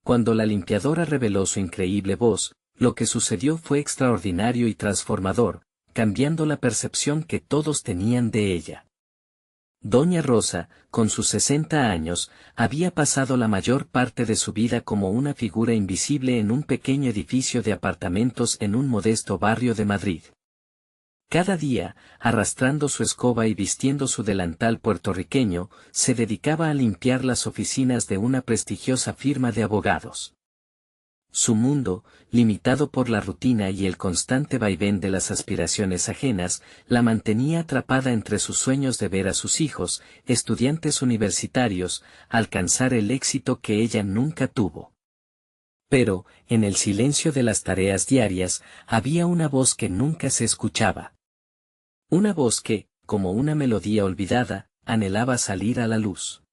Cuando la limpiadora reveló su increíble voz, lo que sucedió fue extraordinario y transformador, cambiando la percepción que todos tenían de ella. Doña Rosa, con sus 60 años, había pasado la mayor parte de su vida como una figura invisible en un pequeño edificio de apartamentos en un modesto barrio de Madrid. Cada día, arrastrando su escoba y vistiendo su delantal puertorriqueño, se dedicaba a limpiar las oficinas de una prestigiosa firma de abogados. Su mundo, limitado por la rutina y el constante vaivén de las aspiraciones ajenas, la mantenía atrapada entre sus sueños de ver a sus hijos, estudiantes universitarios, alcanzar el éxito que ella nunca tuvo. Pero, en el silencio de las tareas diarias, había una voz que nunca se escuchaba. Una voz que, como una melodía olvidada, anhelaba salir a la luz.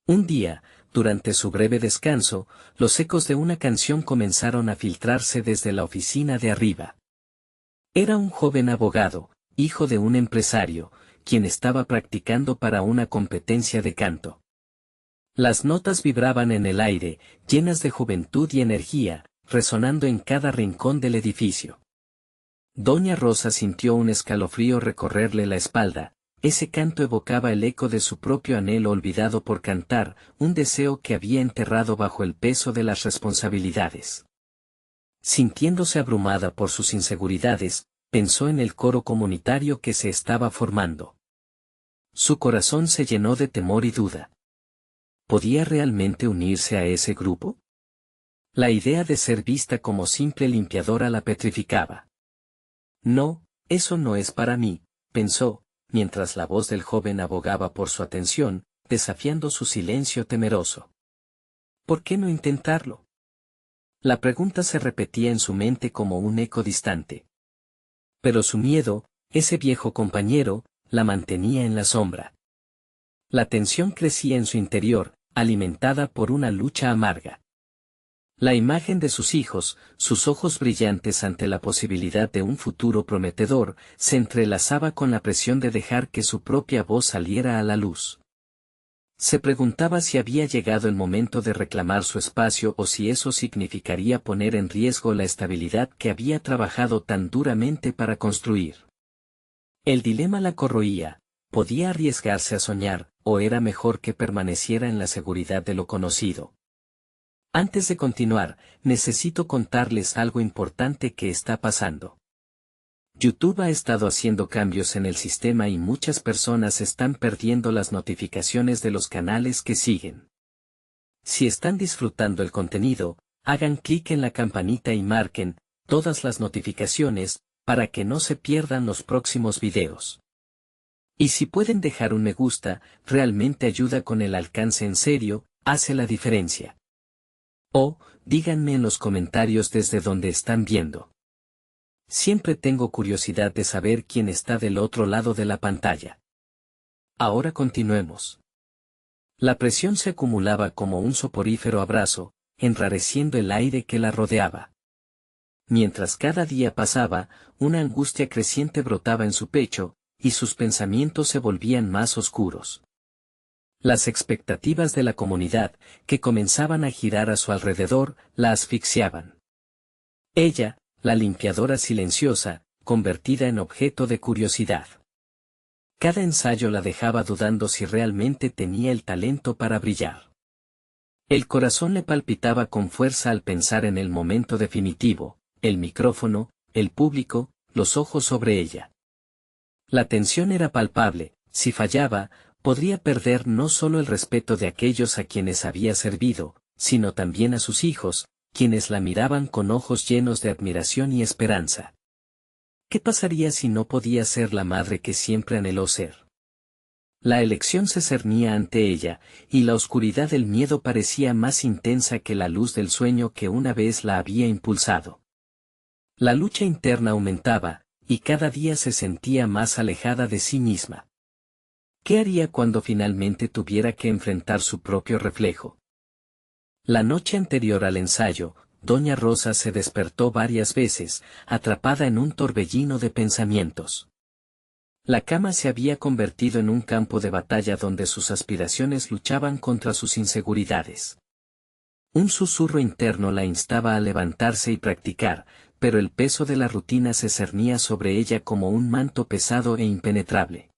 Un día, durante su breve descanso, los ecos de una canción comenzaron a filtrarse desde la oficina de arriba. Era un joven abogado, hijo de un empresario, quien estaba practicando para una competencia de canto. Las notas vibraban en el aire, llenas de juventud y energía, resonando en cada rincón del edificio. Doña Rosa sintió un escalofrío recorrerle la espalda. Ese canto evocaba el eco de su propio anhelo olvidado por cantar, un deseo que había enterrado bajo el peso de las responsabilidades. Sintiéndose abrumada por sus inseguridades, pensó en el coro comunitario que se estaba formando. Su corazón se llenó de temor y duda. ¿Podía realmente unirse a ese grupo? La idea de ser vista como simple limpiadora la petrificaba. No, eso no es para mí, pensó, mientras la voz del joven abogaba por su atención, desafiando su silencio temeroso. ¿Por qué no intentarlo? La pregunta se repetía en su mente como un eco distante. Pero su miedo, ese viejo compañero, la mantenía en la sombra. La tensión crecía en su interior, alimentada por una lucha amarga. La imagen de sus hijos, sus ojos brillantes ante la posibilidad de un futuro prometedor, se entrelazaba con la presión de dejar que su propia voz saliera a la luz. Se preguntaba si había llegado el momento de reclamar su espacio o si eso significaría poner en riesgo la estabilidad que había trabajado tan duramente para construir. El dilema la corroía: ¿podía arriesgarse a soñar, o era mejor que permaneciera en la seguridad de lo conocido? Antes de continuar, necesito contarles algo importante que está pasando. YouTube ha estado haciendo cambios en el sistema y muchas personas están perdiendo las notificaciones de los canales que siguen. Si están disfrutando el contenido, hagan clic en la campanita y marquen todas las notificaciones para que no se pierdan los próximos videos. Y si pueden dejar un me gusta, realmente ayuda con el alcance en serio, hace la diferencia. O, díganme en los comentarios desde donde están viendo. Siempre tengo curiosidad de saber quién está del otro lado de la pantalla. Ahora continuemos. La presión se acumulaba como un soporífero abrazo, enrareciendo el aire que la rodeaba. Mientras cada día pasaba, una angustia creciente brotaba en su pecho, y sus pensamientos se volvían más oscuros. Las expectativas de la comunidad, que comenzaban a girar a su alrededor, la asfixiaban. Ella, la limpiadora silenciosa, convertida en objeto de curiosidad. Cada ensayo la dejaba dudando si realmente tenía el talento para brillar. El corazón le palpitaba con fuerza al pensar en el momento definitivo, el micrófono, el público, los ojos sobre ella. La tensión era palpable: si fallaba, podría perder no solo el respeto de aquellos a quienes había servido, sino también a sus hijos, quienes la miraban con ojos llenos de admiración y esperanza. ¿Qué pasaría si no podía ser la madre que siempre anheló ser? La elección se cernía ante ella, y la oscuridad del miedo parecía más intensa que la luz del sueño que una vez la había impulsado. La lucha interna aumentaba, y cada día se sentía más alejada de sí misma. ¿Qué haría cuando finalmente tuviera que enfrentar su propio reflejo? La noche anterior al ensayo, Doña Rosa se despertó varias veces, atrapada en un torbellino de pensamientos. La cama se había convertido en un campo de batalla donde sus aspiraciones luchaban contra sus inseguridades. Un susurro interno la instaba a levantarse y practicar, pero el peso de la rutina se cernía sobre ella como un manto pesado e impenetrable.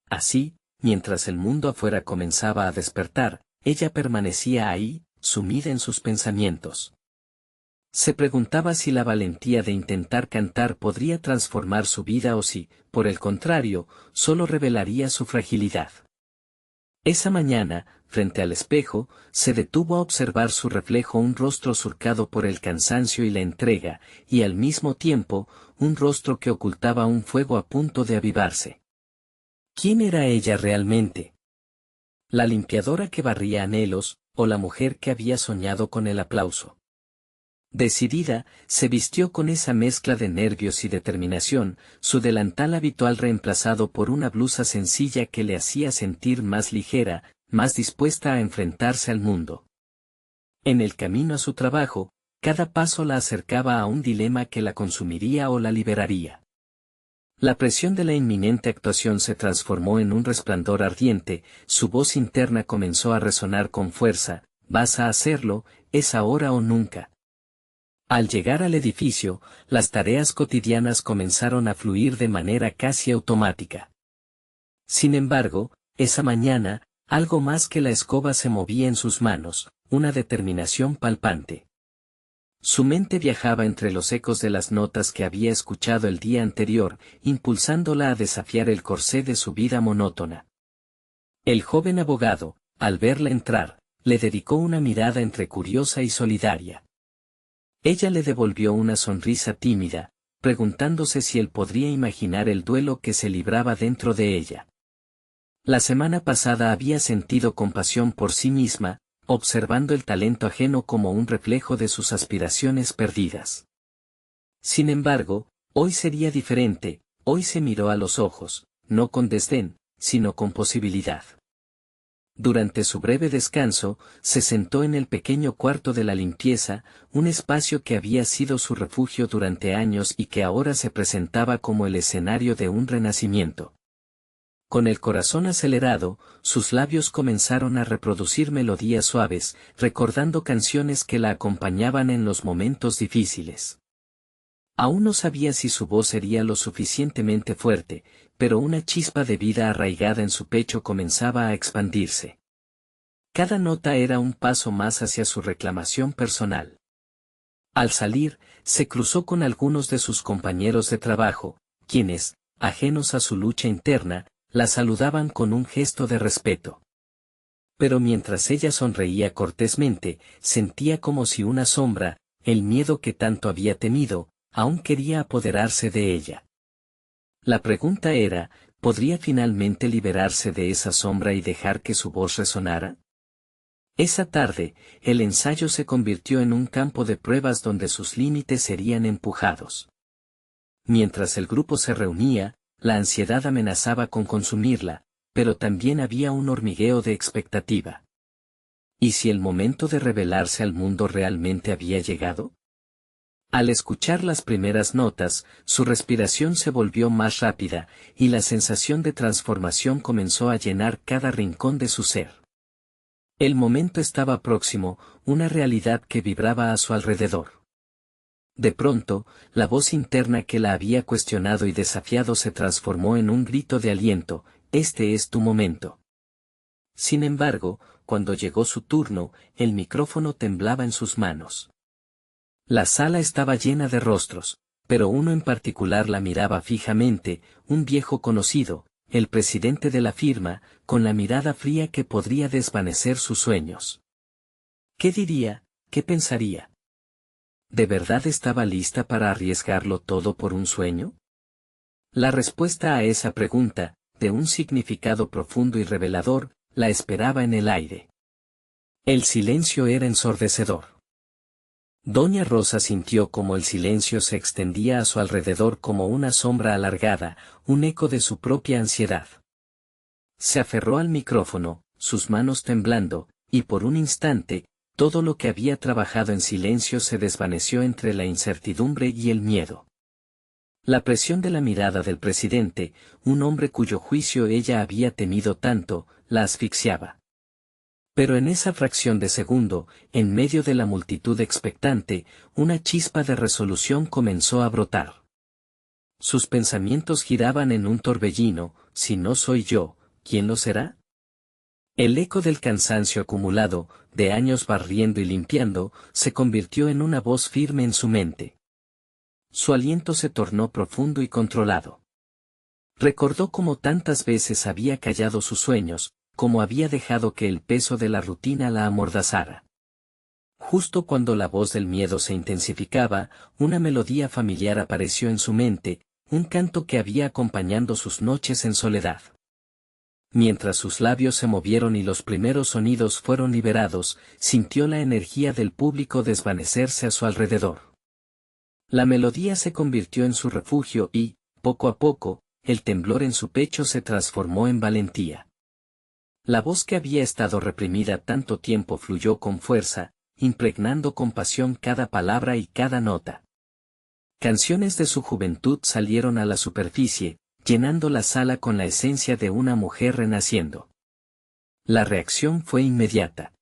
Así, mientras el mundo afuera comenzaba a despertar, ella permanecía ahí, sumida en sus pensamientos. Se preguntaba si la valentía de intentar cantar podría transformar su vida o si, por el contrario, solo revelaría su fragilidad. Esa mañana, frente al espejo, se detuvo a observar su reflejo, un rostro surcado por el cansancio y la entrega, y al mismo tiempo, un rostro que ocultaba un fuego a punto de avivarse. ¿Quién era ella realmente? ¿La limpiadora que barría anhelos, o la mujer que había soñado con el aplauso? Decidida, se vistió con esa mezcla de nervios y determinación, su delantal habitual reemplazado por una blusa sencilla que le hacía sentir más ligera, más dispuesta a enfrentarse al mundo. En el camino a su trabajo, cada paso la acercaba a un dilema que la consumiría o la liberaría. La presión de la inminente actuación se transformó en un resplandor ardiente, su voz interna comenzó a resonar con fuerza: «Vas a hacerlo, es ahora o nunca». Al llegar al edificio, las tareas cotidianas comenzaron a fluir de manera casi automática. Sin embargo, esa mañana, algo más que la escoba se movía en sus manos, una determinación palpante. Su mente viajaba entre los ecos de las notas que había escuchado el día anterior, impulsándola a desafiar el corsé de su vida monótona. El joven abogado, al verla entrar, le dedicó una mirada entre curiosa y solidaria. Ella le devolvió una sonrisa tímida, preguntándose si él podría imaginar el duelo que se libraba dentro de ella. La semana pasada había sentido compasión por sí misma, observando el talento ajeno como un reflejo de sus aspiraciones perdidas. Sin embargo, hoy sería diferente, hoy se miró a los ojos, no con desdén, sino con posibilidad. Durante su breve descanso, se sentó en el pequeño cuarto de la limpieza, un espacio que había sido su refugio durante años y que ahora se presentaba como el escenario de un renacimiento. Con el corazón acelerado, sus labios comenzaron a reproducir melodías suaves, recordando canciones que la acompañaban en los momentos difíciles. Aún no sabía si su voz sería lo suficientemente fuerte, pero una chispa de vida arraigada en su pecho comenzaba a expandirse. Cada nota era un paso más hacia su reclamación personal. Al salir, se cruzó con algunos de sus compañeros de trabajo, quienes, ajenos a su lucha interna, la saludaban con un gesto de respeto. Pero mientras ella sonreía cortésmente, sentía como si una sombra, el miedo que tanto había temido, aún quería apoderarse de ella. La pregunta era, ¿podría finalmente liberarse de esa sombra y dejar que su voz resonara? Esa tarde, el ensayo se convirtió en un campo de pruebas donde sus límites serían empujados. Mientras el grupo se reunía, la ansiedad amenazaba con consumirla, pero también había un hormigueo de expectativa. ¿Y si el momento de revelarse al mundo realmente había llegado? Al escuchar las primeras notas, su respiración se volvió más rápida, y la sensación de transformación comenzó a llenar cada rincón de su ser. El momento estaba próximo, una realidad que vibraba a su alrededor. De pronto, la voz interna que la había cuestionado y desafiado se transformó en un grito de aliento: «Este es tu momento». Sin embargo, cuando llegó su turno, el micrófono temblaba en sus manos. La sala estaba llena de rostros, pero uno en particular la miraba fijamente, un viejo conocido, el presidente de la firma, con la mirada fría que podría desvanecer sus sueños. ¿Qué diría? ¿Qué pensaría? ¿De verdad estaba lista para arriesgarlo todo por un sueño? La respuesta a esa pregunta, de un significado profundo y revelador, la esperaba en el aire. El silencio era ensordecedor. Doña Rosa sintió como el silencio se extendía a su alrededor como una sombra alargada, un eco de su propia ansiedad. Se aferró al micrófono, sus manos temblando, y por un instante, todo lo que había trabajado en silencio se desvaneció entre la incertidumbre y el miedo. La presión de la mirada del presidente, un hombre cuyo juicio ella había temido tanto, la asfixiaba. Pero en esa fracción de segundo, en medio de la multitud expectante, una chispa de resolución comenzó a brotar. Sus pensamientos giraban en un torbellino: si no soy yo, ¿quién lo será? El eco del cansancio acumulado, de años barriendo y limpiando, se convirtió en una voz firme en su mente. Su aliento se tornó profundo y controlado. Recordó cómo tantas veces había callado sus sueños, cómo había dejado que el peso de la rutina la amordazara. Justo cuando la voz del miedo se intensificaba, una melodía familiar apareció en su mente, un canto que había acompañado sus noches en soledad. Mientras sus labios se movieron y los primeros sonidos fueron liberados, sintió la energía del público desvanecerse a su alrededor. La melodía se convirtió en su refugio y, poco a poco, el temblor en su pecho se transformó en valentía. La voz que había estado reprimida tanto tiempo fluyó con fuerza, impregnando con pasión cada palabra y cada nota. Canciones de su juventud salieron a la superficie, llenando la sala con la esencia de una mujer renaciendo. La reacción fue inmediata.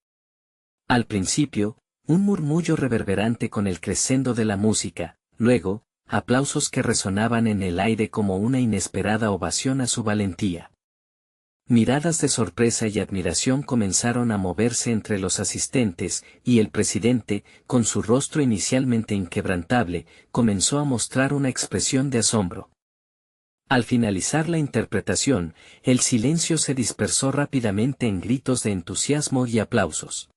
Al principio, un murmullo reverberante con el crescendo de la música, luego, aplausos que resonaban en el aire como una inesperada ovación a su valentía. Miradas de sorpresa y admiración comenzaron a moverse entre los asistentes, y el presidente, con su rostro inicialmente inquebrantable, comenzó a mostrar una expresión de asombro. Al finalizar la interpretación, el silencio se dispersó rápidamente en gritos de entusiasmo y aplausos.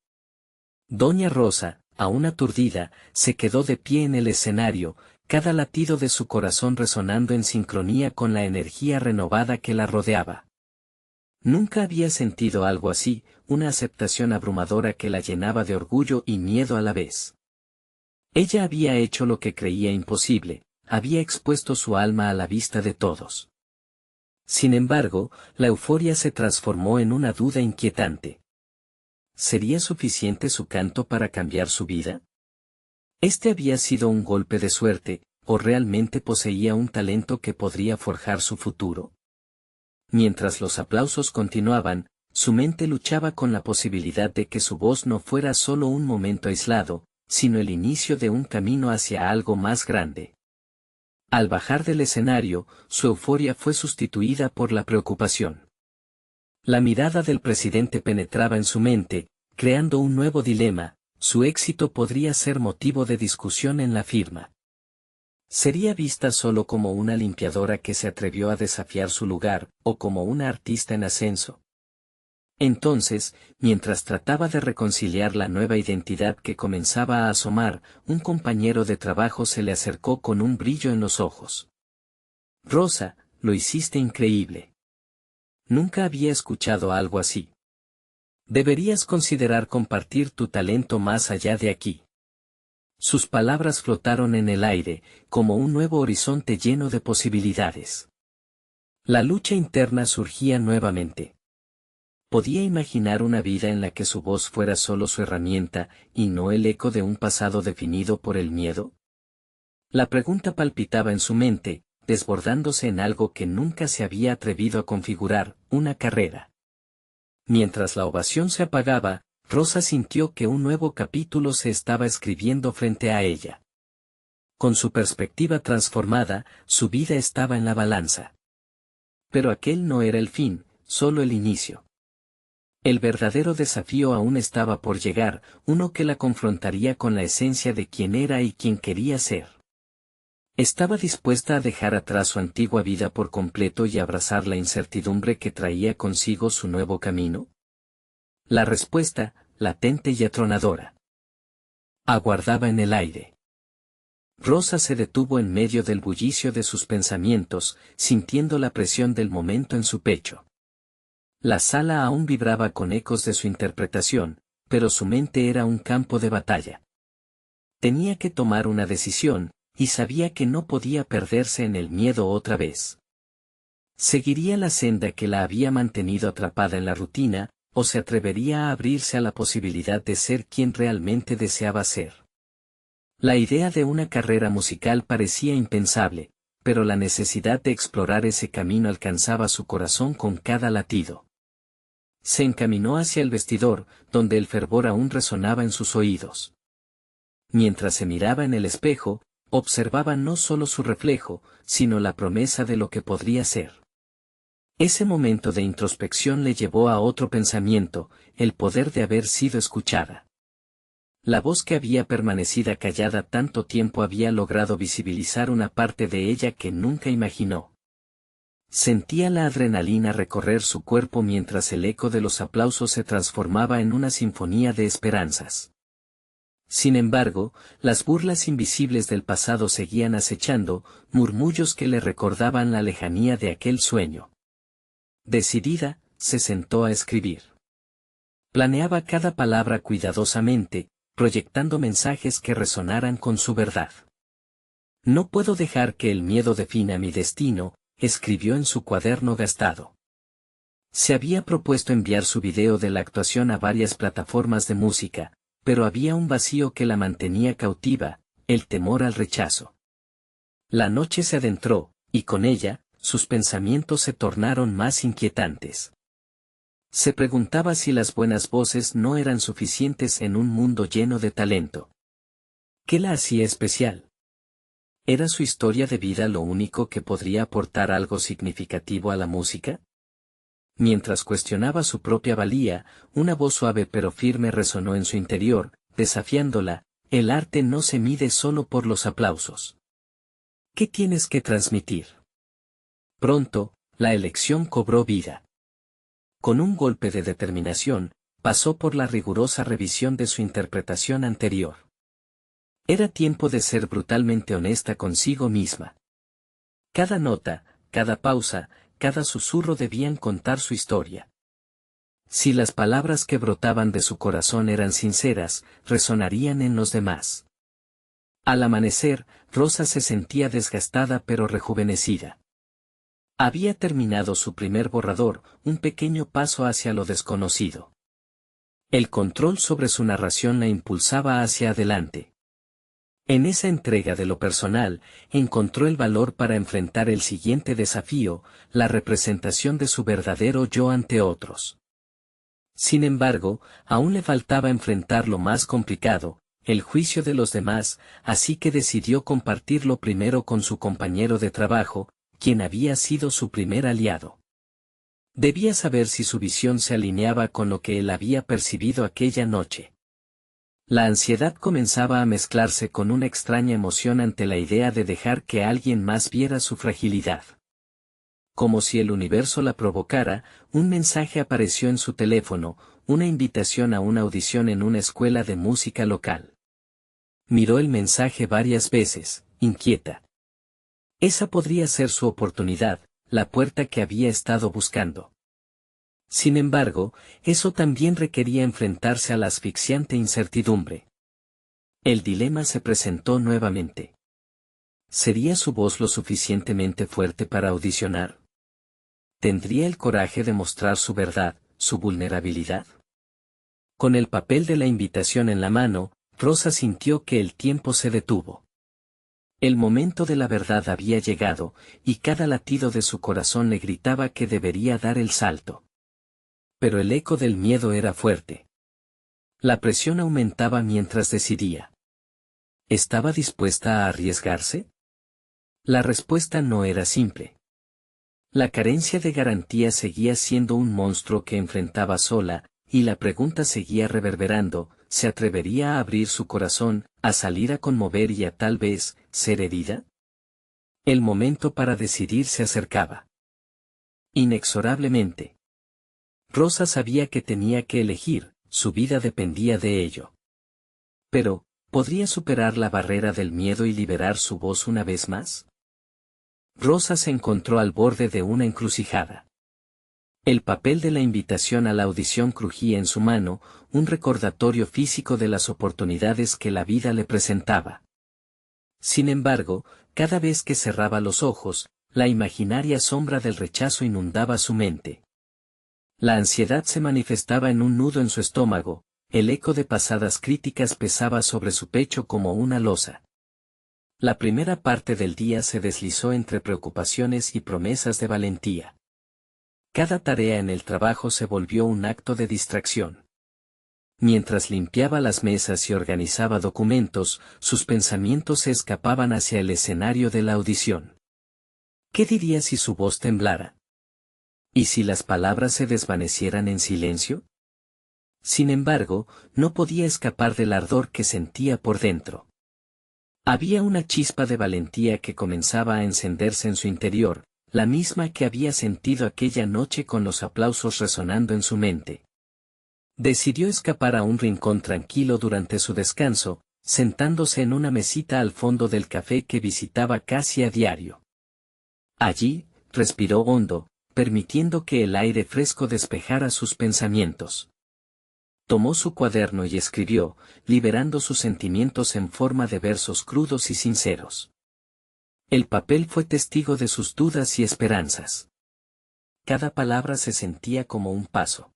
Doña Rosa, aún aturdida, se quedó de pie en el escenario, cada latido de su corazón resonando en sincronía con la energía renovada que la rodeaba. Nunca había sentido algo así, una aceptación abrumadora que la llenaba de orgullo y miedo a la vez. Ella había hecho lo que creía imposible, había expuesto su alma a la vista de todos. Sin embargo, la euforia se transformó en una duda inquietante. ¿Sería suficiente su canto para cambiar su vida? ¿Este había sido un golpe de suerte, o realmente poseía un talento que podría forjar su futuro? Mientras los aplausos continuaban, su mente luchaba con la posibilidad de que su voz no fuera solo un momento aislado, sino el inicio de un camino hacia algo más grande. Al bajar del escenario, su euforia fue sustituida por la preocupación. La mirada del presidente penetraba en su mente, creando un nuevo dilema: su éxito podría ser motivo de discusión en la firma. ¿Sería vista solo como una limpiadora que se atrevió a desafiar su lugar, o como una artista en ascenso? Entonces, mientras trataba de reconciliar la nueva identidad que comenzaba a asomar, un compañero de trabajo se le acercó con un brillo en los ojos. «Rosa, lo hiciste increíble. Nunca había escuchado algo así. Deberías considerar compartir tu talento más allá de aquí». Sus palabras flotaron en el aire, como un nuevo horizonte lleno de posibilidades. La lucha interna surgía nuevamente. ¿Podía imaginar una vida en la que su voz fuera solo su herramienta, y no el eco de un pasado definido por el miedo? La pregunta palpitaba en su mente, desbordándose en algo que nunca se había atrevido a configurar: una carrera. Mientras la ovación se apagaba, Rosa sintió que un nuevo capítulo se estaba escribiendo frente a ella. Con su perspectiva transformada, su vida estaba en la balanza. Pero aquel no era el fin, solo el inicio. El verdadero desafío aún estaba por llegar, uno que la confrontaría con la esencia de quién era y quién quería ser. ¿Estaba dispuesta a dejar atrás su antigua vida por completo y abrazar la incertidumbre que traía consigo su nuevo camino? La respuesta, latente y atronadora, aguardaba en el aire. Rosa se detuvo en medio del bullicio de sus pensamientos, sintiendo la presión del momento en su pecho. La sala aún vibraba con ecos de su interpretación, pero su mente era un campo de batalla. Tenía que tomar una decisión, y sabía que no podía perderse en el miedo otra vez. ¿Seguiría la senda que la había mantenido atrapada en la rutina, o se atrevería a abrirse a la posibilidad de ser quien realmente deseaba ser? La idea de una carrera musical parecía impensable, pero la necesidad de explorar ese camino alcanzaba su corazón con cada latido. Se encaminó hacia el vestidor, donde el fervor aún resonaba en sus oídos. Mientras se miraba en el espejo, observaba no solo su reflejo, sino la promesa de lo que podría ser. Ese momento de introspección le llevó a otro pensamiento, el poder de haber sido escuchada. La voz que había permanecido callada tanto tiempo había logrado visibilizar una parte de ella que nunca imaginó. Sentía la adrenalina recorrer su cuerpo mientras el eco de los aplausos se transformaba en una sinfonía de esperanzas. Sin embargo, las burlas invisibles del pasado seguían acechando, murmullos que le recordaban la lejanía de aquel sueño. Decidida, se sentó a escribir. Planeaba cada palabra cuidadosamente, proyectando mensajes que resonaran con su verdad. No puedo dejar que el miedo defina mi destino, escribió en su cuaderno gastado. Se había propuesto enviar su video de la actuación a varias plataformas de música, pero había un vacío que la mantenía cautiva, el temor al rechazo. La noche se adentró, y con ella, sus pensamientos se tornaron más inquietantes. Se preguntaba si las buenas voces no eran suficientes en un mundo lleno de talento. ¿Qué la hacía especial? ¿Era su historia de vida lo único que podría aportar algo significativo a la música? Mientras cuestionaba su propia valía, una voz suave pero firme resonó en su interior, desafiándola: el arte no se mide solo por los aplausos. ¿Qué tienes que transmitir? Pronto, la elección cobró vida. Con un golpe de determinación, pasó por la rigurosa revisión de su interpretación anterior. Era tiempo de ser brutalmente honesta consigo misma. Cada nota, cada pausa, cada susurro debían contar su historia. Si las palabras que brotaban de su corazón eran sinceras, resonarían en los demás. Al amanecer, Rosa se sentía desgastada pero rejuvenecida. Había terminado su primer borrador, un pequeño paso hacia lo desconocido. El control sobre su narración la impulsaba hacia adelante. En esa entrega de lo personal, encontró el valor para enfrentar el siguiente desafío, la representación de su verdadero yo ante otros. Sin embargo, aún le faltaba enfrentar lo más complicado, el juicio de los demás, así que decidió compartirlo primero con su compañero de trabajo, quien había sido su primer aliado. Debía saber si su visión se alineaba con lo que él había percibido aquella noche. La ansiedad comenzaba a mezclarse con una extraña emoción ante la idea de dejar que alguien más viera su fragilidad. Como si el universo la provocara, un mensaje apareció en su teléfono, una invitación a una audición en una escuela de música local. Miró el mensaje varias veces, inquieta. Esa podría ser su oportunidad, la puerta que había estado buscando. Sin embargo, eso también requería enfrentarse a la asfixiante incertidumbre. El dilema se presentó nuevamente. ¿Sería su voz lo suficientemente fuerte para audicionar? ¿Tendría el coraje de mostrar su verdad, su vulnerabilidad? Con el papel de la invitación en la mano, Rosa sintió que el tiempo se detuvo. El momento de la verdad había llegado, y cada latido de su corazón le gritaba que debería dar el salto. Pero el eco del miedo era fuerte. La presión aumentaba mientras decidía. ¿Estaba dispuesta a arriesgarse? La respuesta no era simple. La carencia de garantía seguía siendo un monstruo que enfrentaba sola, y la pregunta seguía reverberando: ¿se atrevería a abrir su corazón, a salir a conmover y a tal vez, ser herida? El momento para decidir se acercaba. Inexorablemente. Rosa sabía que tenía que elegir, su vida dependía de ello. Pero, ¿podría superar la barrera del miedo y liberar su voz una vez más? Rosa se encontró al borde de una encrucijada. El papel de la invitación a la audición crujía en su mano, un recordatorio físico de las oportunidades que la vida le presentaba. Sin embargo, cada vez que cerraba los ojos, la imaginaria sombra del rechazo inundaba su mente. La ansiedad se manifestaba en un nudo en su estómago, el eco de pasadas críticas pesaba sobre su pecho como una losa. La primera parte del día se deslizó entre preocupaciones y promesas de valentía. Cada tarea en el trabajo se volvió un acto de distracción. Mientras limpiaba las mesas y organizaba documentos, sus pensamientos se escapaban hacia el escenario de la audición. ¿Qué diría si su voz temblara? ¿Y si las palabras se desvanecieran en silencio? Sin embargo, no podía escapar del ardor que sentía por dentro. Había una chispa de valentía que comenzaba a encenderse en su interior, la misma que había sentido aquella noche con los aplausos resonando en su mente. Decidió escapar a un rincón tranquilo durante su descanso, sentándose en una mesita al fondo del café que visitaba casi a diario. Allí, respiró hondo, permitiendo que el aire fresco despejara sus pensamientos. Tomó su cuaderno y escribió, liberando sus sentimientos en forma de versos crudos y sinceros. El papel fue testigo de sus dudas y esperanzas. Cada palabra se sentía como un paso.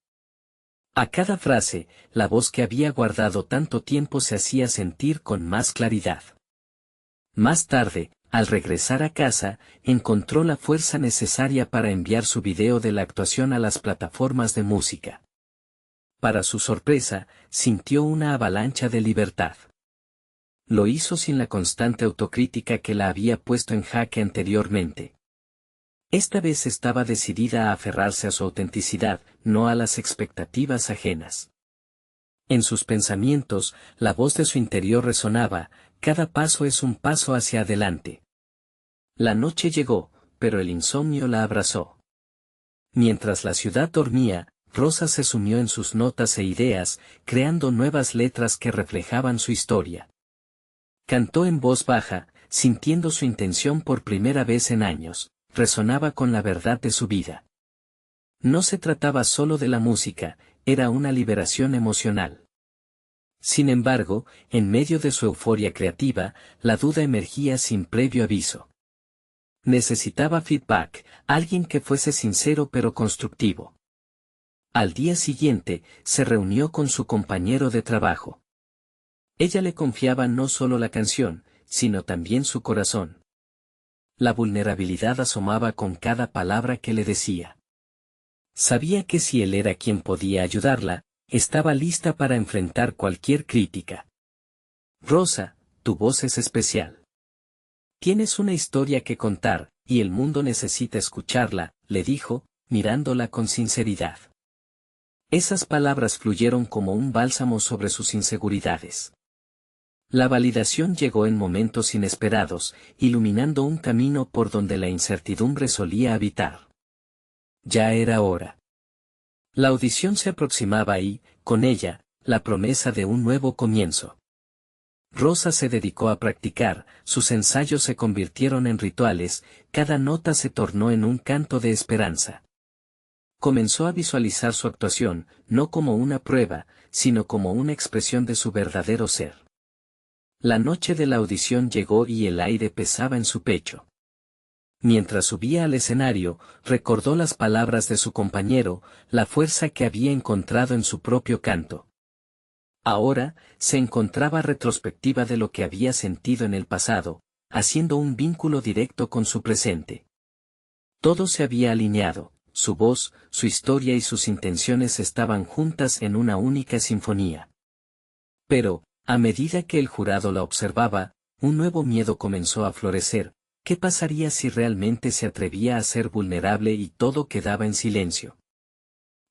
A cada frase, la voz que había guardado tanto tiempo se hacía sentir con más claridad. Más tarde, al regresar a casa, encontró la fuerza necesaria para enviar su video de la actuación a las plataformas de música. Para su sorpresa, sintió una avalancha de libertad. Lo hizo sin la constante autocrítica que la había puesto en jaque anteriormente. Esta vez estaba decidida a aferrarse a su autenticidad, no a las expectativas ajenas. En sus pensamientos, la voz de su interior resonaba, cada paso es un paso hacia adelante. La noche llegó, pero el insomnio la abrazó. Mientras la ciudad dormía, Rosa se sumió en sus notas e ideas, creando nuevas letras que reflejaban su historia. Cantó en voz baja, sintiendo su intención por primera vez en años, resonaba con la verdad de su vida. No se trataba solo de la música, era una liberación emocional. Sin embargo, en medio de su euforia creativa, la duda emergía sin previo aviso. Necesitaba feedback, alguien que fuese sincero pero constructivo. Al día siguiente, se reunió con su compañero de trabajo. Ella le confiaba no solo la canción, sino también su corazón. La vulnerabilidad asomaba con cada palabra que le decía. Sabía que si él era quien podía ayudarla, estaba lista para enfrentar cualquier crítica. Rosa, tu voz es especial. Tienes una historia que contar, y el mundo necesita escucharla, le dijo, mirándola con sinceridad. Esas palabras fluyeron como un bálsamo sobre sus inseguridades. La validación llegó en momentos inesperados, iluminando un camino por donde la incertidumbre solía habitar. Ya era hora. La audición se aproximaba y, con ella, la promesa de un nuevo comienzo. Rosa se dedicó a practicar, sus ensayos se convirtieron en rituales, cada nota se tornó en un canto de esperanza. Comenzó a visualizar su actuación, no como una prueba, sino como una expresión de su verdadero ser. La noche de la audición llegó y el aire pesaba en su pecho. Mientras subía al escenario, recordó las palabras de su compañero, la fuerza que había encontrado en su propio canto. Ahora, se encontraba retrospectiva de lo que había sentido en el pasado, haciendo un vínculo directo con su presente. Todo se había alineado, su voz, su historia y sus intenciones estaban juntas en una única sinfonía. Pero, a medida que el jurado la observaba, un nuevo miedo comenzó a florecer. ¿Qué pasaría si realmente se atrevía a ser vulnerable y todo quedaba en silencio?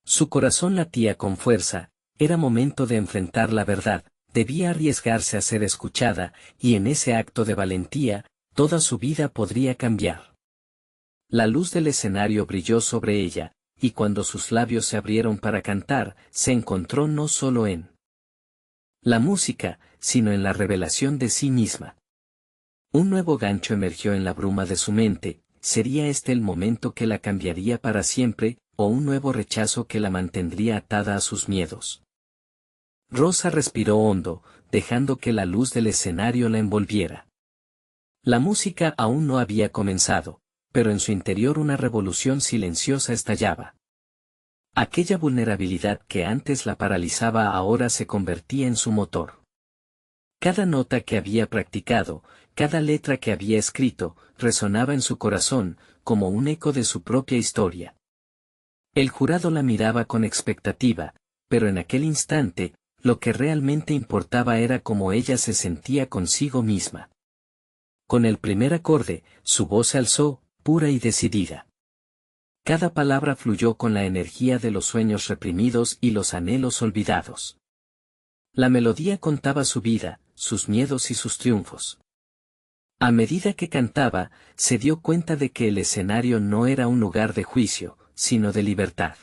Su corazón latía con fuerza, era momento de enfrentar la verdad, debía arriesgarse a ser escuchada, y en ese acto de valentía, toda su vida podría cambiar. La luz del escenario brilló sobre ella, y cuando sus labios se abrieron para cantar, se encontró no solo en la música, sino en la revelación de sí misma. Un nuevo gancho emergió en la bruma de su mente, ¿sería este el momento que la cambiaría para siempre, o un nuevo rechazo que la mantendría atada a sus miedos? Rosa respiró hondo, dejando que la luz del escenario la envolviera. La música aún no había comenzado, pero en su interior una revolución silenciosa estallaba. Aquella vulnerabilidad que antes la paralizaba ahora se convertía en su motor. Cada nota que había practicado, cada letra que había escrito, resonaba en su corazón, como un eco de su propia historia. El jurado la miraba con expectativa, pero en aquel instante, lo que realmente importaba era cómo ella se sentía consigo misma. Con el primer acorde, su voz se alzó, pura y decidida. Cada palabra fluyó con la energía de los sueños reprimidos y los anhelos olvidados. La melodía contaba su vida, sus miedos y sus triunfos. A medida que cantaba, se dio cuenta de que el escenario no era un lugar de juicio, sino de libertad.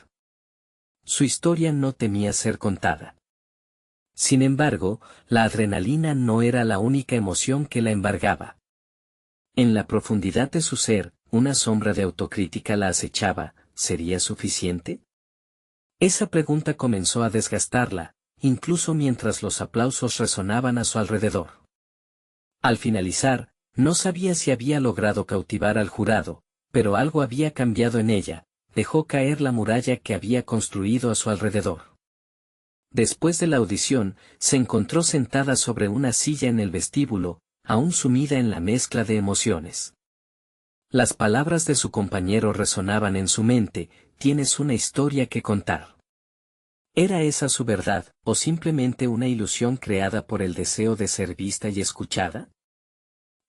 Su historia no temía ser contada. Sin embargo, la adrenalina no era la única emoción que la embargaba. En la profundidad de su ser, una sombra de autocrítica la acechaba. ¿Sería suficiente? Esa pregunta comenzó a desgastarla, incluso mientras los aplausos resonaban a su alrededor. Al finalizar, no sabía si había logrado cautivar al jurado, pero algo había cambiado en ella, dejó caer la muralla que había construido a su alrededor. Después de la audición, se encontró sentada sobre una silla en el vestíbulo, aún sumida en la mezcla de emociones. Las palabras de su compañero resonaban en su mente: tienes una historia que contar. ¿Era esa su verdad, o simplemente una ilusión creada por el deseo de ser vista y escuchada?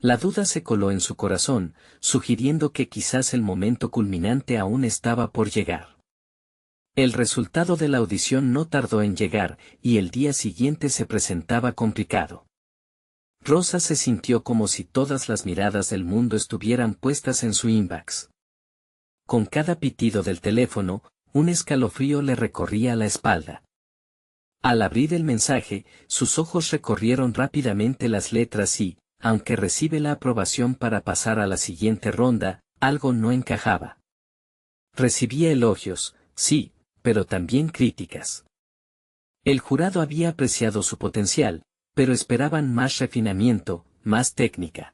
La duda se coló en su corazón, sugiriendo que quizás el momento culminante aún estaba por llegar. El resultado de la audición no tardó en llegar, y el día siguiente se presentaba complicado. Rosa se sintió como si todas las miradas del mundo estuvieran puestas en su inbox. Con cada pitido del teléfono, un escalofrío le recorría la espalda. Al abrir el mensaje, sus ojos recorrieron rápidamente las letras y, aunque recibe la aprobación para pasar a la siguiente ronda, algo no encajaba. Recibía elogios, sí, pero también críticas. El jurado había apreciado su potencial, pero esperaban más refinamiento, más técnica.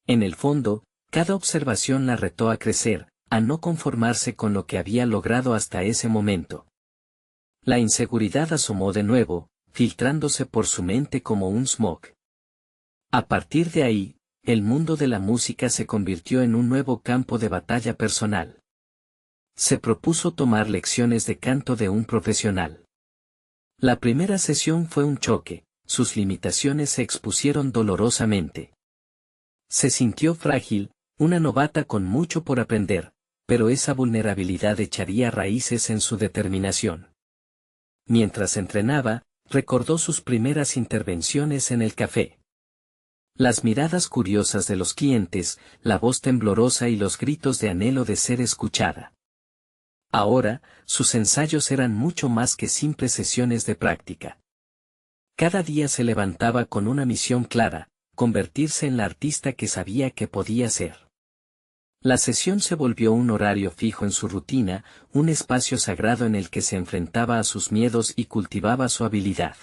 En el fondo, cada observación la retó a crecer, a no conformarse con lo que había logrado hasta ese momento. La inseguridad asomó de nuevo, filtrándose por su mente como un smog. A partir de ahí, el mundo de la música se convirtió en un nuevo campo de batalla personal. Se propuso tomar lecciones de canto de un profesional. La primera sesión fue un choque, sus limitaciones se expusieron dolorosamente. Se sintió frágil, una novata con mucho por aprender, pero esa vulnerabilidad echaría raíces en su determinación. Mientras entrenaba, recordó sus primeras intervenciones en el café. Las miradas curiosas de los clientes, la voz temblorosa y los gritos de anhelo de ser escuchada. Ahora, sus ensayos eran mucho más que simples sesiones de práctica. Cada día se levantaba con una misión clara: convertirse en la artista que sabía que podía ser. La sesión se volvió un horario fijo en su rutina, un espacio sagrado en el que se enfrentaba a sus miedos y cultivaba su habilidad.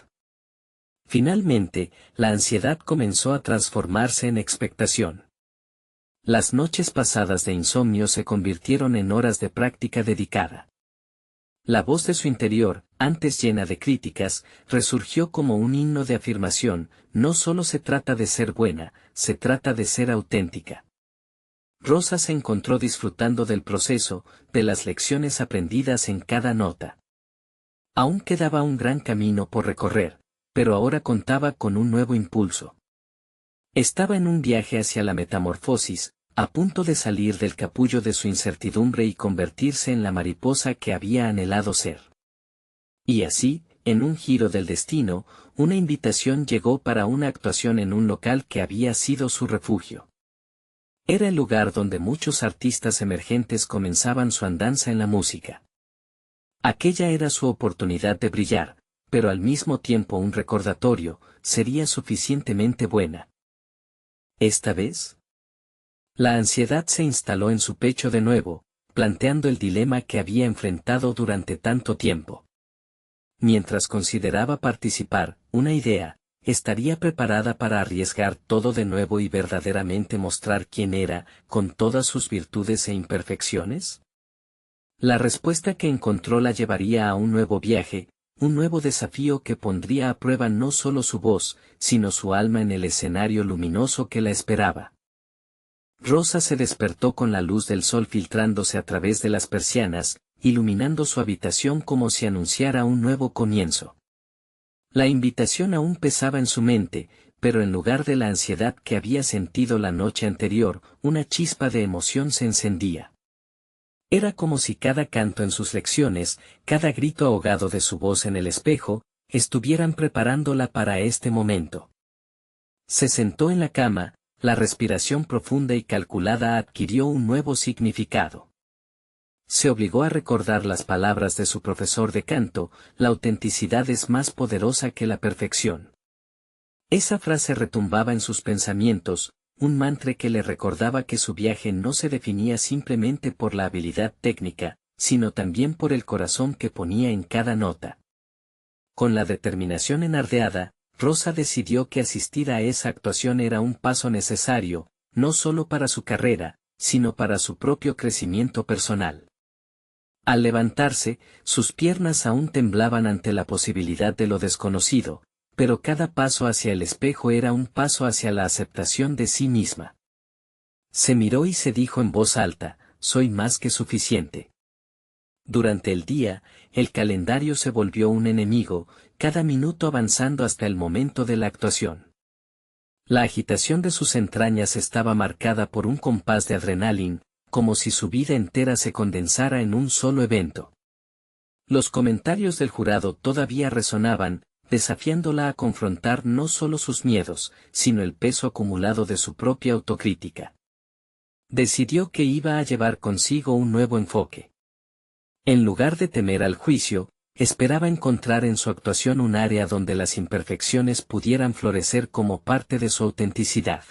Finalmente, la ansiedad comenzó a transformarse en expectación. Las noches pasadas de insomnio se convirtieron en horas de práctica dedicada. La voz de su interior, antes llena de críticas, resurgió como un himno de afirmación: no solo se trata de ser buena, se trata de ser auténtica. Rosa se encontró disfrutando del proceso, de las lecciones aprendidas en cada nota. Aún quedaba un gran camino por recorrer, pero ahora contaba con un nuevo impulso. Estaba en un viaje hacia la metamorfosis, a punto de salir del capullo de su incertidumbre y convertirse en la mariposa que había anhelado ser. Y así, en un giro del destino, una invitación llegó para una actuación en un local que había sido su refugio. Era el lugar donde muchos artistas emergentes comenzaban su andanza en la música. Aquella era su oportunidad de brillar, pero al mismo tiempo un recordatorio: sería suficientemente buena. ¿Esta vez? La ansiedad se instaló en su pecho de nuevo, planteando el dilema que había enfrentado durante tanto tiempo. Mientras consideraba participar, una idea: ¿estaría preparada para arriesgar todo de nuevo y verdaderamente mostrar quién era, con todas sus virtudes e imperfecciones? La respuesta que encontró la llevaría a un nuevo viaje, un nuevo desafío que pondría a prueba no solo su voz, sino su alma en el escenario luminoso que la esperaba. Rosa se despertó con la luz del sol filtrándose a través de las persianas, iluminando su habitación como si anunciara un nuevo comienzo. La invitación aún pesaba en su mente, pero en lugar de la ansiedad que había sentido la noche anterior, una chispa de emoción se encendía. Era como si cada canto en sus lecciones, cada grito ahogado de su voz en el espejo, estuvieran preparándola para este momento. Se sentó en la cama, la respiración profunda y calculada adquirió un nuevo significado. Se obligó a recordar las palabras de su profesor de canto: la autenticidad es más poderosa que la perfección. Esa frase retumbaba en sus pensamientos, un mantra que le recordaba que su viaje no se definía simplemente por la habilidad técnica, sino también por el corazón que ponía en cada nota. Con la determinación enardeada, Rosa decidió que asistir a esa actuación era un paso necesario, no solo para su carrera, sino para su propio crecimiento personal. Al levantarse, sus piernas aún temblaban ante la posibilidad de lo desconocido, pero cada paso hacia el espejo era un paso hacia la aceptación de sí misma. Se miró y se dijo en voz alta: soy más que suficiente. Durante el día, el calendario se volvió un enemigo, cada minuto avanzando hasta el momento de la actuación. La agitación de sus entrañas estaba marcada por un compás de adrenalina, como si su vida entera se condensara en un solo evento. Los comentarios del jurado todavía resonaban, desafiándola a confrontar no solo sus miedos, sino el peso acumulado de su propia autocrítica. Decidió que iba a llevar consigo un nuevo enfoque. En lugar de temer al juicio, esperaba encontrar en su actuación un área donde las imperfecciones pudieran florecer como parte de su autenticidad.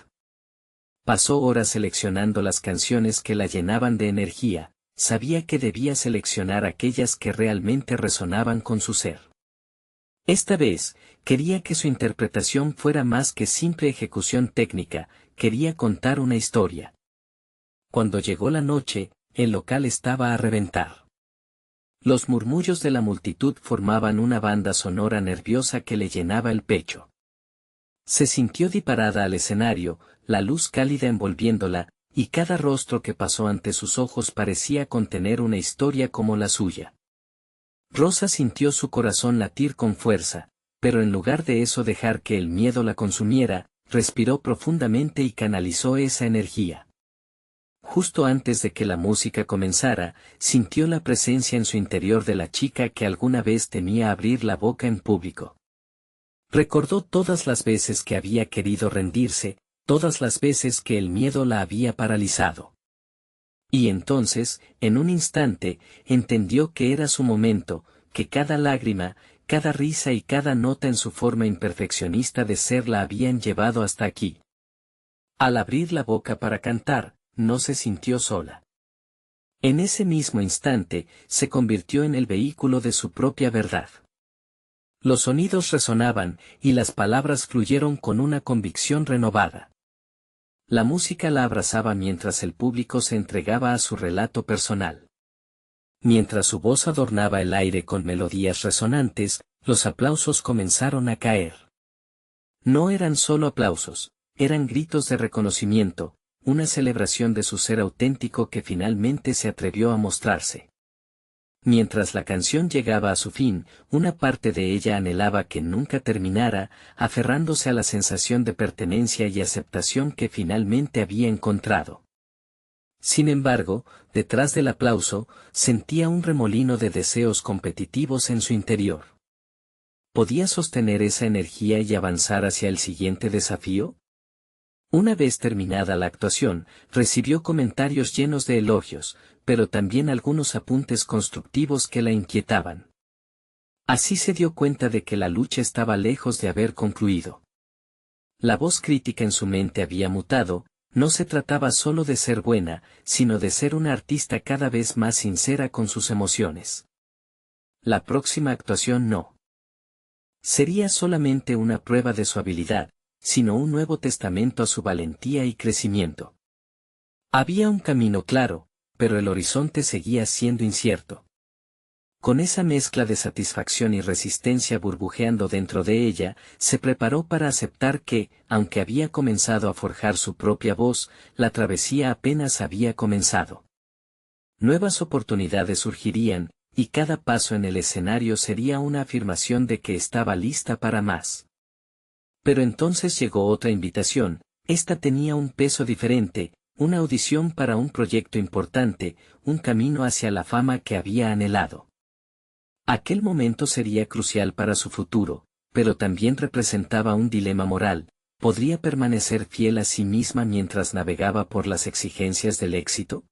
Pasó horas seleccionando las canciones que la llenaban de energía, sabía que debía seleccionar aquellas que realmente resonaban con su ser. Esta vez, quería que su interpretación fuera más que simple ejecución técnica, quería contar una historia. Cuando llegó la noche, el local estaba a reventar. Los murmullos de la multitud formaban una banda sonora nerviosa que le llenaba el pecho. Se sintió disparada al escenario, la luz cálida envolviéndola, y cada rostro que pasó ante sus ojos parecía contener una historia como la suya. Rosa sintió su corazón latir con fuerza, pero en lugar de eso dejar que el miedo la consumiera, respiró profundamente y canalizó esa energía. Justo antes de que la música comenzara, sintió la presencia en su interior de la chica que alguna vez temía abrir la boca en público. Recordó todas las veces que había querido rendirse, todas las veces que el miedo la había paralizado. Y entonces, en un instante, entendió que era su momento, que cada lágrima, cada risa y cada nota en su forma imperfeccionista de ser la habían llevado hasta aquí. Al abrir la boca para cantar, no se sintió sola. En ese mismo instante, se convirtió en el vehículo de su propia verdad. Los sonidos resonaban, y las palabras fluyeron con una convicción renovada. La música la abrazaba mientras el público se entregaba a su relato personal. Mientras su voz adornaba el aire con melodías resonantes, los aplausos comenzaron a caer. No eran solo aplausos, eran gritos de reconocimiento, una celebración de su ser auténtico que finalmente se atrevió a mostrarse. Mientras la canción llegaba a su fin, una parte de ella anhelaba que nunca terminara, aferrándose a la sensación de pertenencia y aceptación que finalmente había encontrado. Sin embargo, detrás del aplauso, sentía un remolino de deseos competitivos en su interior. ¿Podía sostener esa energía y avanzar hacia el siguiente desafío? Una vez terminada la actuación, recibió comentarios llenos de elogios, pero también algunos apuntes constructivos que la inquietaban. Así se dio cuenta de que la lucha estaba lejos de haber concluido. La voz crítica en su mente había mutado, no se trataba solo de ser buena, sino de ser una artista cada vez más sincera con sus emociones. La próxima actuación no sería solamente una prueba de su habilidad, sino un nuevo testamento a su valentía y crecimiento. Había un camino claro, pero el horizonte seguía siendo incierto. Con esa mezcla de satisfacción y resistencia burbujeando dentro de ella, se preparó para aceptar que, aunque había comenzado a forjar su propia voz, la travesía apenas había comenzado. Nuevas oportunidades surgirían, y cada paso en el escenario sería una afirmación de que estaba lista para más. Pero entonces llegó otra invitación, esta tenía un peso diferente, una audición para un proyecto importante, un camino hacia la fama que había anhelado. Aquel momento sería crucial para su futuro, pero también representaba un dilema moral. ¿Podría permanecer fiel a sí misma mientras navegaba por las exigencias del éxito?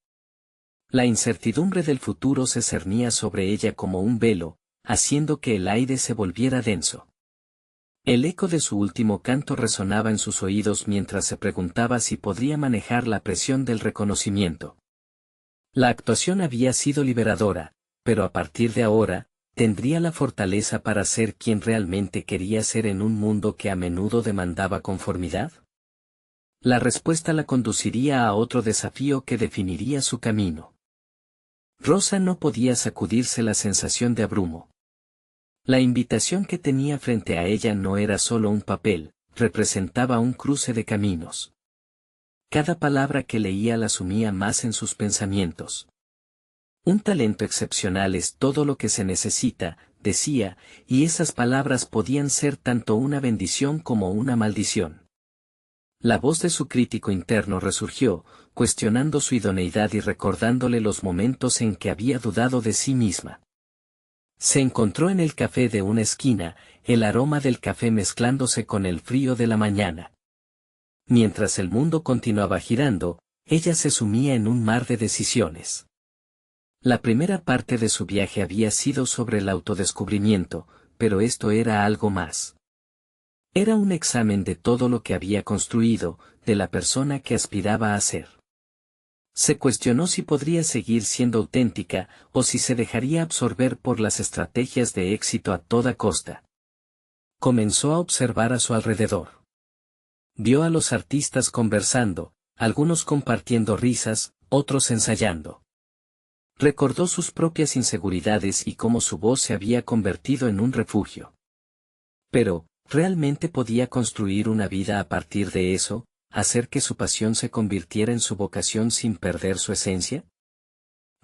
La incertidumbre del futuro se cernía sobre ella como un velo, haciendo que el aire se volviera denso. El eco de su último canto resonaba en sus oídos mientras se preguntaba si podría manejar la presión del reconocimiento. La actuación había sido liberadora, pero a partir de ahora, ¿tendría la fortaleza para ser quien realmente quería ser en un mundo que a menudo demandaba conformidad? La respuesta la conduciría a otro desafío que definiría su camino. Rosa no podía sacudirse la sensación de abrumo. La invitación que tenía frente a ella no era solo un papel, representaba un cruce de caminos. Cada palabra que leía la sumía más en sus pensamientos. Un talento excepcional es todo lo que se necesita, decía, y esas palabras podían ser tanto una bendición como una maldición. La voz de su crítico interno resurgió, cuestionando su idoneidad y recordándole los momentos en que había dudado de sí misma. Se encontró en el café de una esquina, el aroma del café mezclándose con el frío de la mañana. Mientras el mundo continuaba girando, ella se sumía en un mar de decisiones. La primera parte de su viaje había sido sobre el autodescubrimiento, pero esto era algo más. Era un examen de todo lo que había construido, de la persona que aspiraba a ser. Se cuestionó si podría seguir siendo auténtica, o si se dejaría absorber por las estrategias de éxito a toda costa. Comenzó a observar a su alrededor. Vio a los artistas conversando, algunos compartiendo risas, otros ensayando. Recordó sus propias inseguridades y cómo su voz se había convertido en un refugio. Pero, ¿realmente podía construir una vida a partir de eso, hacer que su pasión se convirtiera en su vocación sin perder su esencia?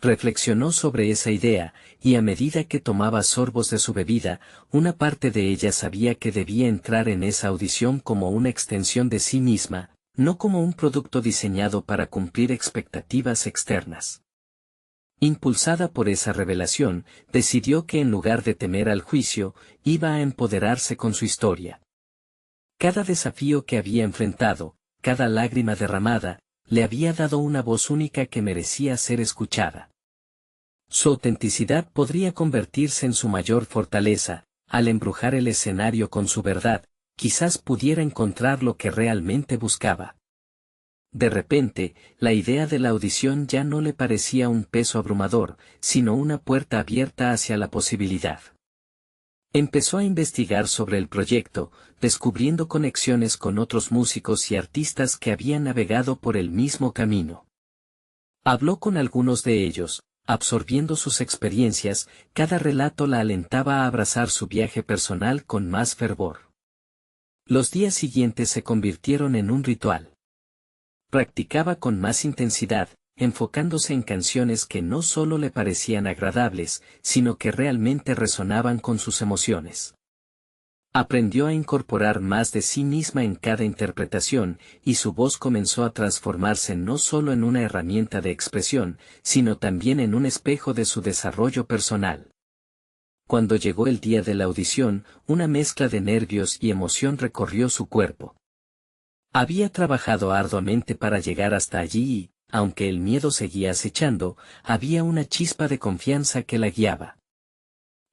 Reflexionó sobre esa idea, y a medida que tomaba sorbos de su bebida, una parte de ella sabía que debía entrar en esa audición como una extensión de sí misma, no como un producto diseñado para cumplir expectativas externas. Impulsada por esa revelación, decidió que en lugar de temer al juicio, iba a empoderarse con su historia. Cada desafío que había enfrentado, cada lágrima derramada, le había dado una voz única que merecía ser escuchada. Su autenticidad podría convertirse en su mayor fortaleza, al embrujar el escenario con su verdad, quizás pudiera encontrar lo que realmente buscaba. De repente, la idea de la audición ya no le parecía un peso abrumador, sino una puerta abierta hacia la posibilidad. Empezó a investigar sobre el proyecto, descubriendo conexiones con otros músicos y artistas que habían navegado por el mismo camino. Habló con algunos de ellos, absorbiendo sus experiencias, cada relato la alentaba a abrazar su viaje personal con más fervor. Los días siguientes se convirtieron en un ritual. Practicaba con más intensidad, enfocándose en canciones que no solo le parecían agradables, sino que realmente resonaban con sus emociones. Aprendió a incorporar más de sí misma en cada interpretación, y su voz comenzó a transformarse no solo en una herramienta de expresión, sino también en un espejo de su desarrollo personal. Cuando llegó el día de la audición, una mezcla de nervios y emoción recorrió su cuerpo. Había trabajado arduamente para llegar hasta allí y, aunque el miedo seguía acechando, había una chispa de confianza que la guiaba.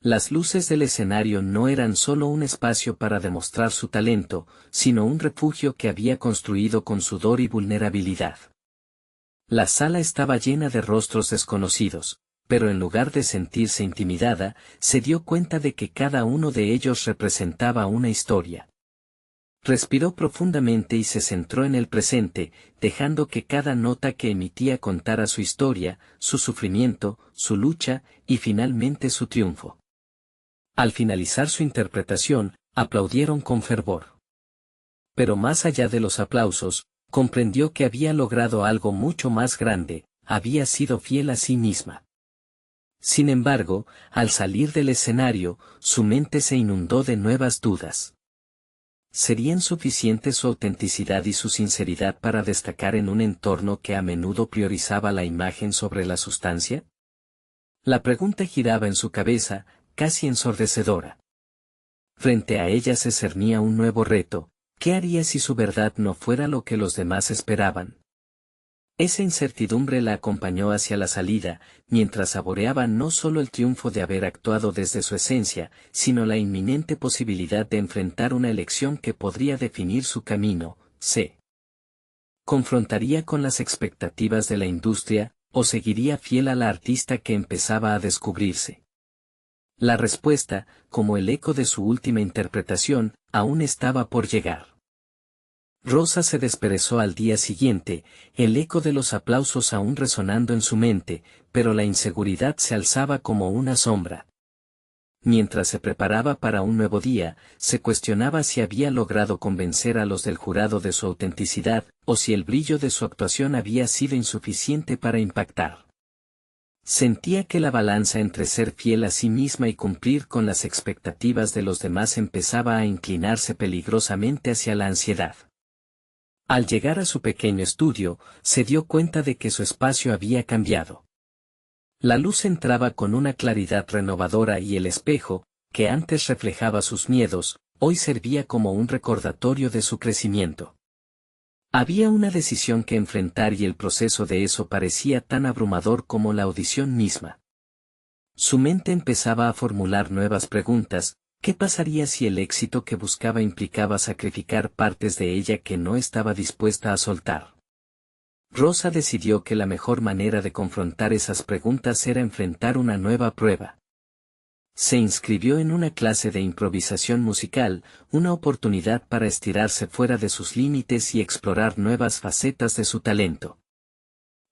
Las luces del escenario no eran solo un espacio para demostrar su talento, sino un refugio que había construido con sudor y vulnerabilidad. La sala estaba llena de rostros desconocidos, pero en lugar de sentirse intimidada, se dio cuenta de que cada uno de ellos representaba una historia. Respiró profundamente y se centró en el presente, dejando que cada nota que emitía contara su historia, su sufrimiento, su lucha, y finalmente su triunfo. Al finalizar su interpretación, aplaudieron con fervor. Pero más allá de los aplausos, comprendió que había logrado algo mucho más grande, había sido fiel a sí misma. Sin embargo, al salir del escenario, su mente se inundó de nuevas dudas. ¿Serían suficientes su autenticidad y su sinceridad para destacar en un entorno que a menudo priorizaba la imagen sobre la sustancia? La pregunta giraba en su cabeza, casi ensordecedora. Frente a ella se cernía un nuevo reto: ¿qué haría si su verdad no fuera lo que los demás esperaban? Esa incertidumbre la acompañó hacia la salida, mientras saboreaba no solo el triunfo de haber actuado desde su esencia, sino la inminente posibilidad de enfrentar una elección que podría definir su camino. ¿Se confrontaría con las expectativas de la industria, o seguiría fiel a la artista que empezaba a descubrirse? La respuesta, como el eco de su última interpretación, aún estaba por llegar. Rosa se desperezó al día siguiente, el eco de los aplausos aún resonando en su mente, pero la inseguridad se alzaba como una sombra. Mientras se preparaba para un nuevo día, se cuestionaba si había logrado convencer a los del jurado de su autenticidad, o si el brillo de su actuación había sido insuficiente para impactar. Sentía que la balanza entre ser fiel a sí misma y cumplir con las expectativas de los demás empezaba a inclinarse peligrosamente hacia la ansiedad. Al llegar a su pequeño estudio, se dio cuenta de que su espacio había cambiado. La luz entraba con una claridad renovadora y el espejo, que antes reflejaba sus miedos, hoy servía como un recordatorio de su crecimiento. Había una decisión que enfrentar y el proceso de eso parecía tan abrumador como la audición misma. Su mente empezaba a formular nuevas preguntas. ¿Qué pasaría si el éxito que buscaba implicaba sacrificar partes de ella que no estaba dispuesta a soltar? Rosa decidió que la mejor manera de confrontar esas preguntas era enfrentar una nueva prueba. Se inscribió en una clase de improvisación musical, una oportunidad para estirarse fuera de sus límites y explorar nuevas facetas de su talento.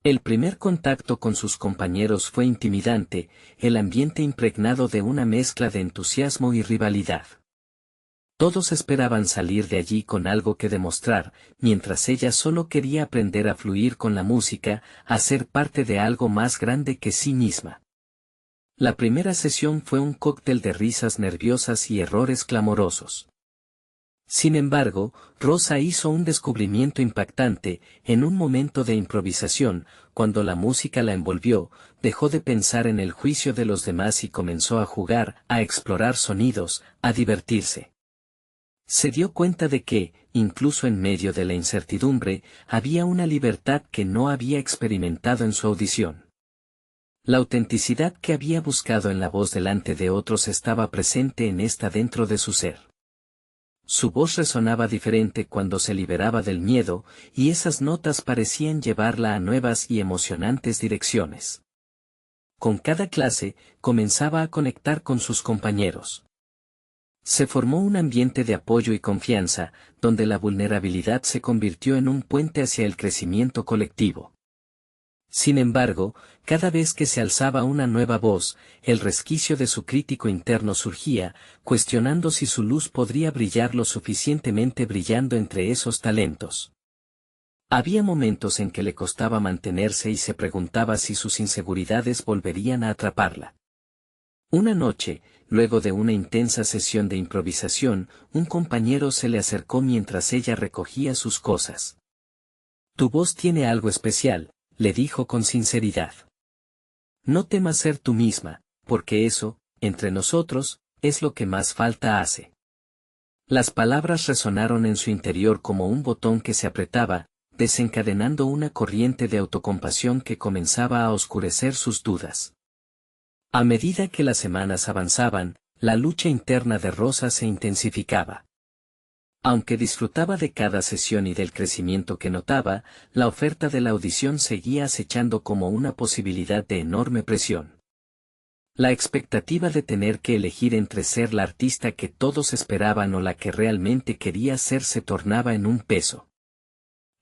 El primer contacto con sus compañeros fue intimidante, el ambiente impregnado de una mezcla de entusiasmo y rivalidad. Todos esperaban salir de allí con algo que demostrar, mientras ella solo quería aprender a fluir con la música, a ser parte de algo más grande que sí misma. La primera sesión fue un cóctel de risas nerviosas y errores clamorosos. Sin embargo, Rosa hizo un descubrimiento impactante. En un momento de improvisación, cuando la música la envolvió, dejó de pensar en el juicio de los demás y comenzó a jugar, a explorar sonidos, a divertirse. Se dio cuenta de que, incluso en medio de la incertidumbre, había una libertad que no había experimentado en su audición. La autenticidad que había buscado en la voz delante de otros estaba presente en esta dentro de su ser. Su voz resonaba diferente cuando se liberaba del miedo, y esas notas parecían llevarla a nuevas y emocionantes direcciones. Con cada clase, comenzaba a conectar con sus compañeros. Se formó un ambiente de apoyo y confianza, donde la vulnerabilidad se convirtió en un puente hacia el crecimiento colectivo. Sin embargo, cada vez que se alzaba una nueva voz, el resquicio de su crítico interno surgía, cuestionando si su luz podría brillar lo suficientemente brillando entre esos talentos. Había momentos en que le costaba mantenerse y se preguntaba si sus inseguridades volverían a atraparla. Una noche, luego de una intensa sesión de improvisación, un compañero se le acercó mientras ella recogía sus cosas. «Tu voz tiene algo especial», le dijo con sinceridad. «No temas ser tú misma, porque eso, entre nosotros, es lo que más falta hace». Las palabras resonaron en su interior como un botón que se apretaba, desencadenando una corriente de autocompasión que comenzaba a oscurecer sus dudas. A medida que las semanas avanzaban, la lucha interna de Rosa se intensificaba. Aunque disfrutaba de cada sesión y del crecimiento que notaba, la oferta de la audición seguía acechando como una posibilidad de enorme presión. La expectativa de tener que elegir entre ser la artista que todos esperaban o la que realmente quería ser se tornaba en un peso.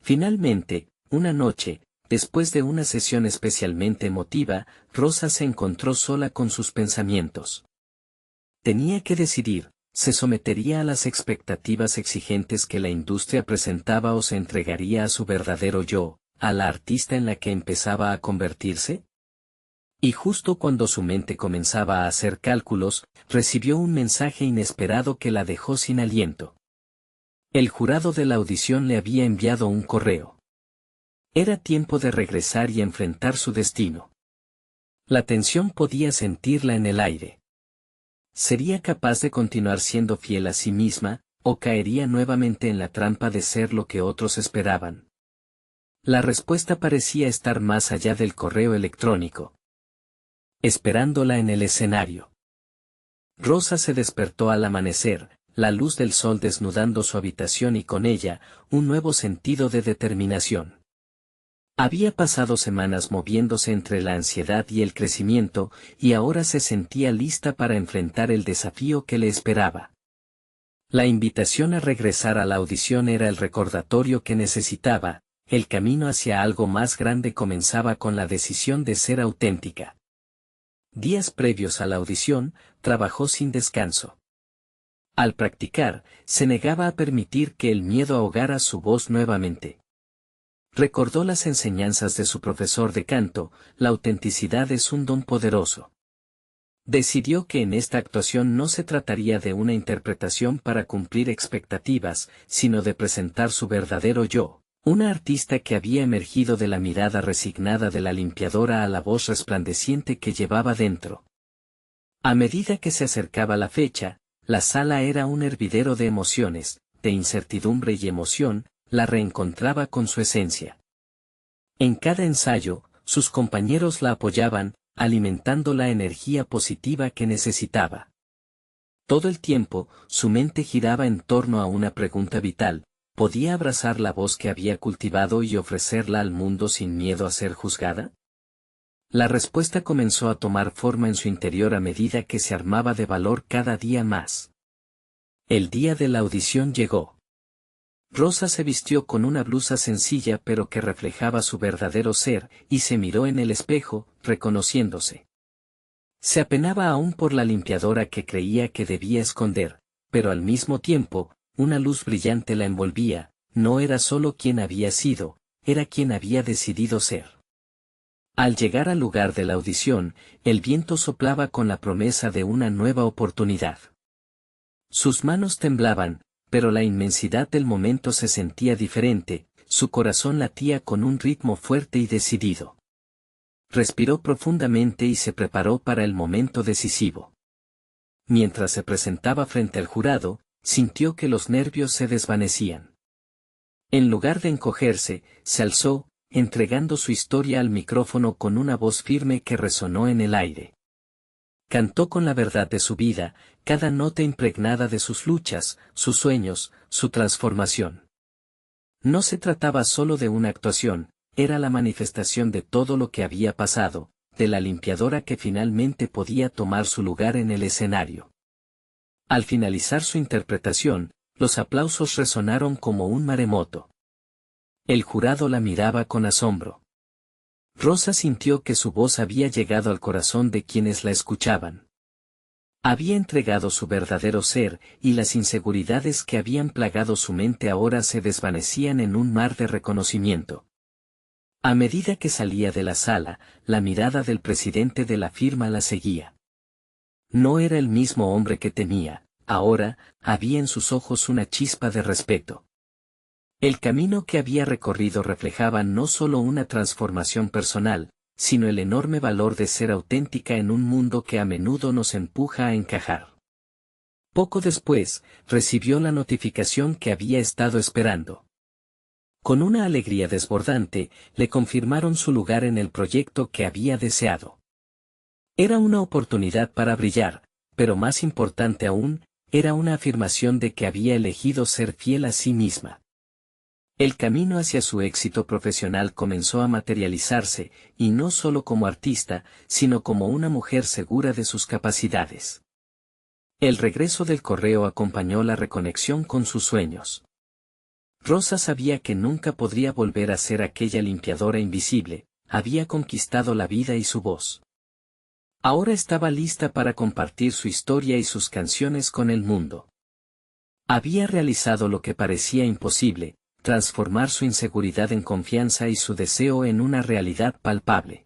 Finalmente, una noche, después de una sesión especialmente emotiva, Rosa se encontró sola con sus pensamientos. Tenía que decidir. ¿Se sometería a las expectativas exigentes que la industria presentaba o se entregaría a su verdadero yo, a la artista en la que empezaba a convertirse? Y justo cuando su mente comenzaba a hacer cálculos, recibió un mensaje inesperado que la dejó sin aliento. El jurado de la audición le había enviado un correo. Era tiempo de regresar y enfrentar su destino. La tensión podía sentirla en el aire. ¿Sería capaz de continuar siendo fiel a sí misma, o caería nuevamente en la trampa de ser lo que otros esperaban? La respuesta parecía estar más allá del correo electrónico. Esperándola en el escenario. Rosa se despertó al amanecer, la luz del sol desnudando su habitación y con ella, un nuevo sentido de determinación. Había pasado semanas moviéndose entre la ansiedad y el crecimiento, y ahora se sentía lista para enfrentar el desafío que le esperaba. La invitación a regresar a la audición era el recordatorio que necesitaba, el camino hacia algo más grande comenzaba con la decisión de ser auténtica. Días previos a la audición, trabajó sin descanso. Al practicar, se negaba a permitir que el miedo ahogara su voz nuevamente. Recordó las enseñanzas de su profesor de canto, la autenticidad es un don poderoso. Decidió que en esta actuación no se trataría de una interpretación para cumplir expectativas, sino de presentar su verdadero yo, una artista que había emergido de la mirada resignada de la limpiadora a la voz resplandeciente que llevaba dentro. A medida que se acercaba la fecha, la sala era un hervidero de emociones, de incertidumbre y emoción, la reencontraba con su esencia. En cada ensayo, sus compañeros la apoyaban, alimentando la energía positiva que necesitaba. Todo el tiempo, su mente giraba en torno a una pregunta vital: ¿podía abrazar la voz que había cultivado y ofrecerla al mundo sin miedo a ser juzgada? La respuesta comenzó a tomar forma en su interior a medida que se armaba de valor cada día más. El día de la audición llegó. Rosa se vistió con una blusa sencilla pero que reflejaba su verdadero ser, y se miró en el espejo, reconociéndose. Se apenaba aún por la limpiadora que creía que debía esconder, pero al mismo tiempo, una luz brillante la envolvía, no era solo quien había sido, era quien había decidido ser. Al llegar al lugar de la audición, el viento soplaba con la promesa de una nueva oportunidad. Sus manos temblaban, pero la inmensidad del momento se sentía diferente, su corazón latía con un ritmo fuerte y decidido. Respiró profundamente y se preparó para el momento decisivo. Mientras se presentaba frente al jurado, sintió que los nervios se desvanecían. En lugar de encogerse, se alzó, entregando su historia al micrófono con una voz firme que resonó en el aire. Cantó con la verdad de su vida, cada nota impregnada de sus luchas, sus sueños, su transformación. No se trataba solo de una actuación, era la manifestación de todo lo que había pasado, de la limpiadora que finalmente podía tomar su lugar en el escenario. Al finalizar su interpretación, los aplausos resonaron como un maremoto. El jurado la miraba con asombro. Rosa sintió que su voz había llegado al corazón de quienes la escuchaban. Había entregado su verdadero ser, y las inseguridades que habían plagado su mente ahora se desvanecían en un mar de reconocimiento. A medida que salía de la sala, la mirada del presidente de la firma la seguía. No era el mismo hombre que temía, ahora, había en sus ojos una chispa de respeto. El camino que había recorrido reflejaba no solo una transformación personal, sino el enorme valor de ser auténtica en un mundo que a menudo nos empuja a encajar. Poco después, recibió la notificación que había estado esperando. Con una alegría desbordante, le confirmaron su lugar en el proyecto que había deseado. Era una oportunidad para brillar, pero más importante aún, era una afirmación de que había elegido ser fiel a sí misma. El camino hacia su éxito profesional comenzó a materializarse, y no solo como artista, sino como una mujer segura de sus capacidades. El regreso del correo acompañó la reconexión con sus sueños. Rosa sabía que nunca podría volver a ser aquella limpiadora invisible, había conquistado la vida y su voz. Ahora estaba lista para compartir su historia y sus canciones con el mundo. Había realizado lo que parecía imposible, transformar su inseguridad en confianza y su deseo en una realidad palpable.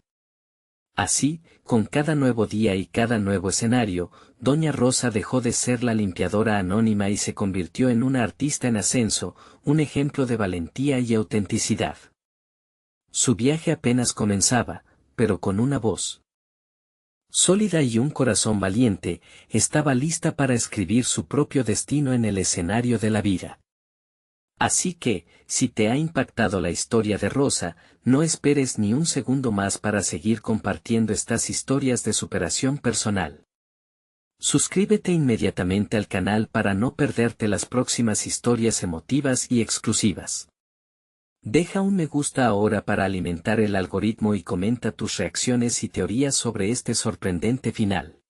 Así, con cada nuevo día y cada nuevo escenario, Doña Rosa dejó de ser la limpiadora anónima y se convirtió en una artista en ascenso, un ejemplo de valentía y autenticidad. Su viaje apenas comenzaba, pero con una voz sólida y un corazón valiente, estaba lista para escribir su propio destino en el escenario de la vida. Así que, si te ha impactado la historia de Rosa, no esperes ni un segundo más para seguir compartiendo estas historias de superación personal. Suscríbete inmediatamente al canal para no perderte las próximas historias emotivas y exclusivas. Deja un me gusta ahora para alimentar el algoritmo y comenta tus reacciones y teorías sobre este sorprendente final.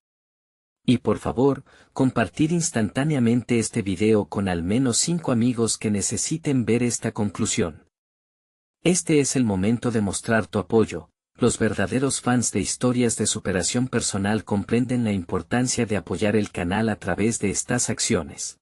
Y por favor, compartir instantáneamente este video con al menos 5 amigos que necesiten ver esta conclusión. Este es el momento de mostrar tu apoyo. Los verdaderos fans de historias de superación personal comprenden la importancia de apoyar el canal a través de estas acciones.